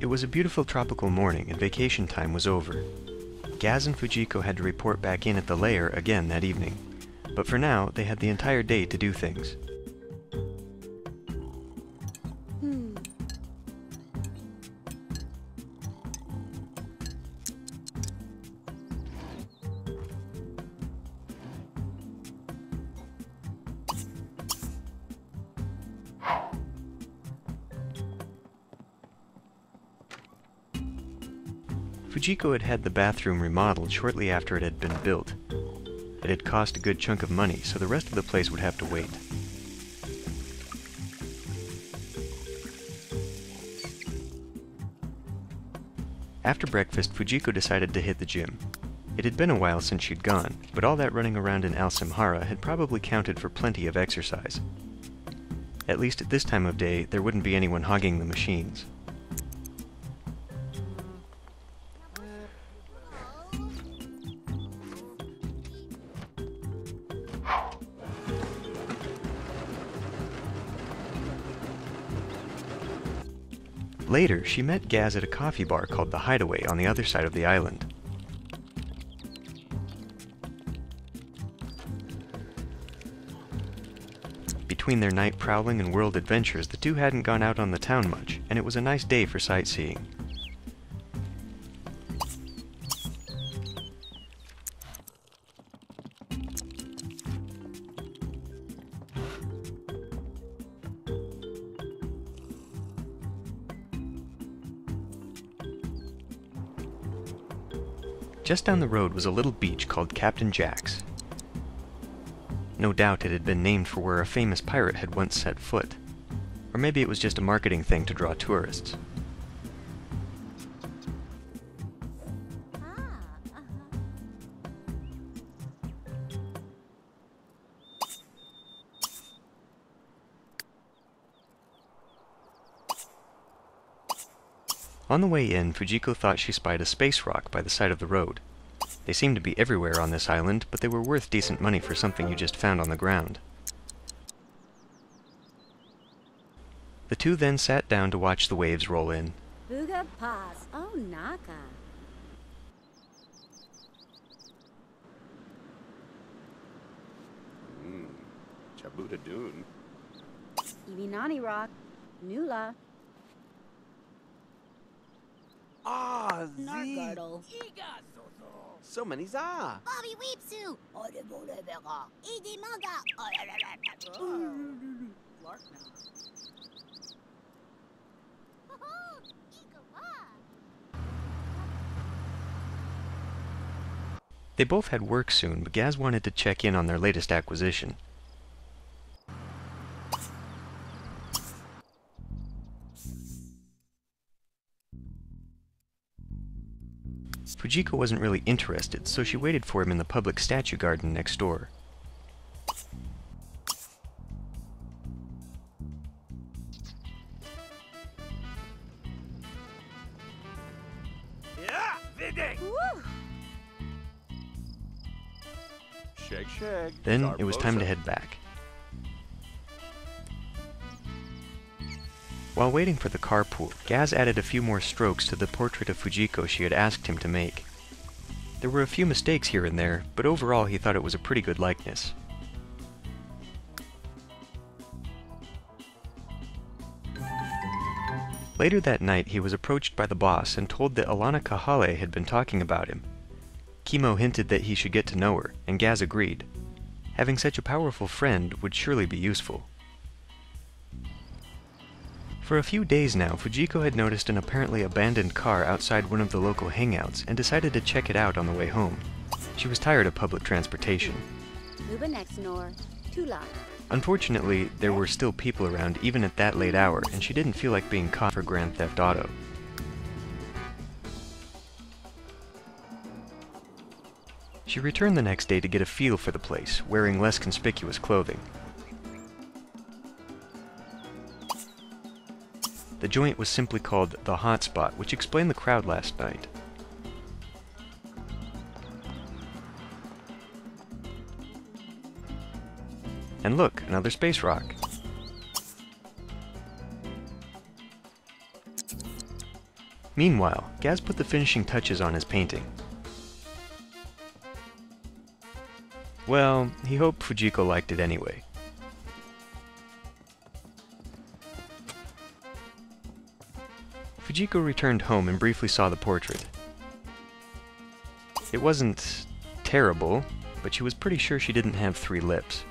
It was a beautiful tropical morning and vacation time was over. Ghaz and Fujiko had to report back in at the lair again that evening, but for now they had the entire day to do things. Fujiko had had the bathroom remodeled shortly after it had been built. It had cost a good chunk of money, so the rest of the place would have to wait. After breakfast, Fujiko decided to hit the gym. It had been a while since she'd gone, but all that running around in Al-Simhara had probably counted for plenty of exercise. At least at this time of day, there wouldn't be anyone hogging the machines. Later, she met Ghaz at a coffee bar called The Hideaway on the other side of the island. Between their night prowling and world adventures, the two hadn't gone out on the town much, and it was a nice day for sightseeing. Just down the road was a little beach called Captain Jack's. No doubt it had been named for where a famous pirate had once set foot. Or maybe it was just a marketing thing to draw tourists. On the way in, Fujiko thought she spied a space rock by the side of the road. They seemed to be everywhere on this island, but they were worth decent money for something you just found on the ground. The two then sat down to watch the waves roll in. Buga Pass, oh Naka. Chabuda Dune. Ivinani Rock, Nula. Ah, Z. Nargirdle. So many za. Bobby Weepsu. Edi Manga. They both had work soon, but Ghaz wanted to check in on their latest acquisition. Fujiko wasn't really interested, so she waited for him in the public statue garden next door. Shake, shake. Then it was time to head back. While waiting for the carpool, Ghaz added a few more strokes to the portrait of Fujiko she had asked him to make. There were a few mistakes here and there, but overall he thought it was a pretty good likeness. Later that night, he was approached by the boss and told that Alana Kahale had been talking about him. Kimo hinted that he should get to know her, and Ghaz agreed. Having such a powerful friend would surely be useful. For a few days now, Fujiko had noticed an apparently abandoned car outside one of the local hangouts and decided to check it out on the way home. She was tired of public transportation. Unfortunately, there were still people around even at that late hour, and she didn't feel like being caught for Grand Theft Auto. She returned the next day to get a feel for the place, wearing less conspicuous clothing. The joint was simply called The Hot Spot, which explained the crowd last night. And look, another space rock. Meanwhile, Ghaz put the finishing touches on his painting. Well, he hoped Fujiko liked it anyway. Fujiko returned home and briefly saw the portrait. It wasn't terrible, but she was pretty sure she didn't have 3 lips.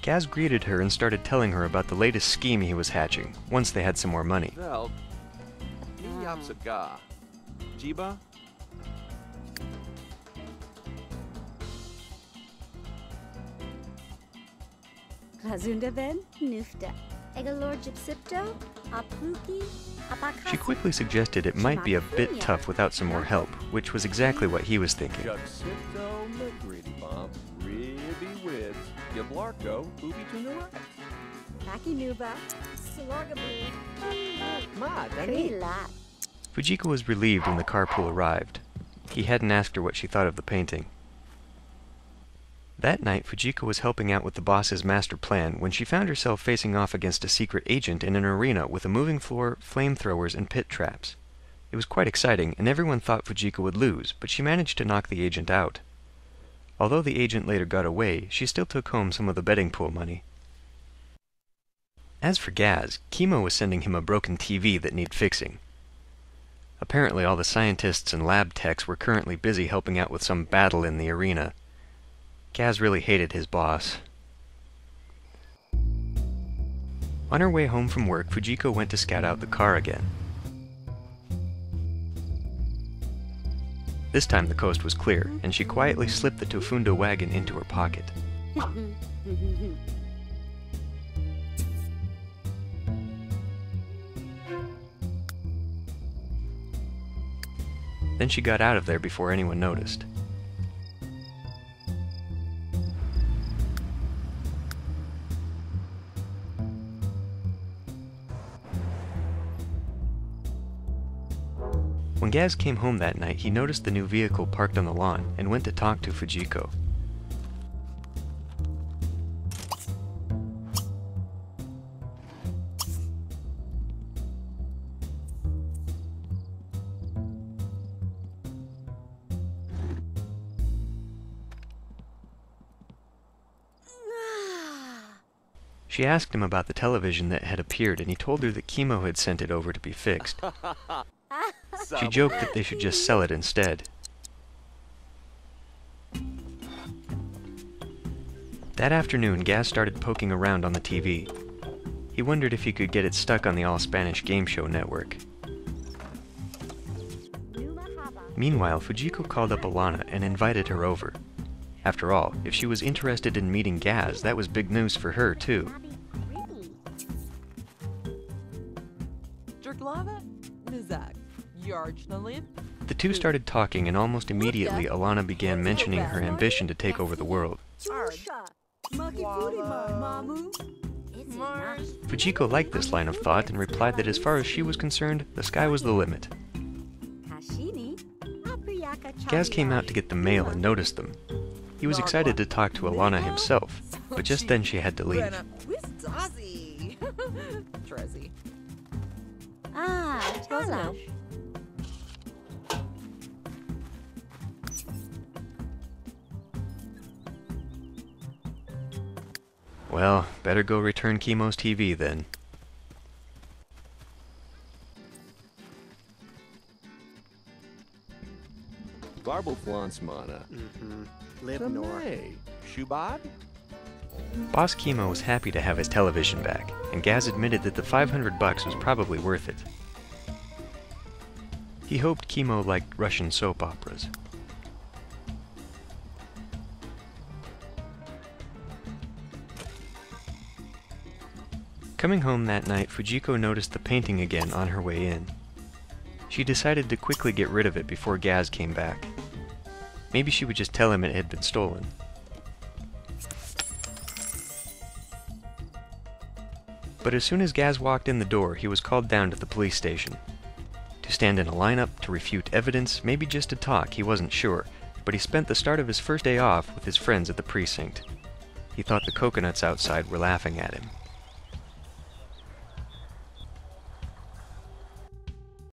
Ghaz greeted her and started telling her about the latest scheme he was hatching, once they had some more money. Well, Yapsaga. Jiba? Razundaven, Nufta, Egalorjip Sipto, Apluki, Apakasi. She quickly suggested it might be a bit tough without some more help, which was exactly what he was thinking. Juxipto, McGritty Bump, Ribby Ribs, Yablarko, Booby Tunarat. Taki Nuba, Slorgabu, Ma, Danny. Krilat. Fujiko was relieved when the carpool arrived. He hadn't asked her what she thought of the painting. That night, Fujiko was helping out with the boss's master plan when she found herself facing off against a secret agent in an arena with a moving floor, flamethrowers, and pit traps. It was quite exciting, and everyone thought Fujiko would lose, but she managed to knock the agent out. Although the agent later got away, she still took home some of the betting pool money. As for Ghaz, Chemo was sending him a broken TV that needed fixing. Apparently all the scientists and lab techs were currently busy helping out with some battle in the arena. Ghaz really hated his boss. On her way home from work, Fujiko went to scout out the car again. This time the coast was clear, and she quietly slipped the Tofundo wagon into her pocket. Then she got out of there before anyone noticed. When Ghaz came home that night, he noticed the new vehicle parked on the lawn and went to talk to Fujiko. She asked him about the television that had appeared, and he told her that Chemo had sent it over to be fixed. She joked that they should just sell it instead. That afternoon, Ghaz started poking around on the TV. He wondered if he could get it stuck on the all-Spanish game show network. Meanwhile, Fujiko called up Alana and invited her over. After all, if she was interested in meeting Ghaz, that was big news for her, too. The two started talking, and almost immediately Alana began mentioning her ambition to take over the world. Fujiko liked this line of thought and replied that as far as she was concerned, the sky was the limit. Ghaz came out to get the mail and noticed them. He was excited to talk to Alana himself, but just then she had to leave. Chalash. Well, better go return Chemo's TV then. Garboflansmana. Live north. Shubad? Boss Chemo was happy to have his television back, and Ghaz admitted that the $500 was probably worth it. He hoped Chemo liked Russian soap operas. Coming home that night, Fujiko noticed the painting again on her way in. She decided to quickly get rid of it before Ghaz came back. Maybe she would just tell him it had been stolen. But as soon as Ghaz walked in the door, he was called down to the police station. To stand in a lineup, to refute evidence, maybe just to talk, he wasn't sure, but he spent the start of his first day off with his friends at the precinct. He thought the coconuts outside were laughing at him.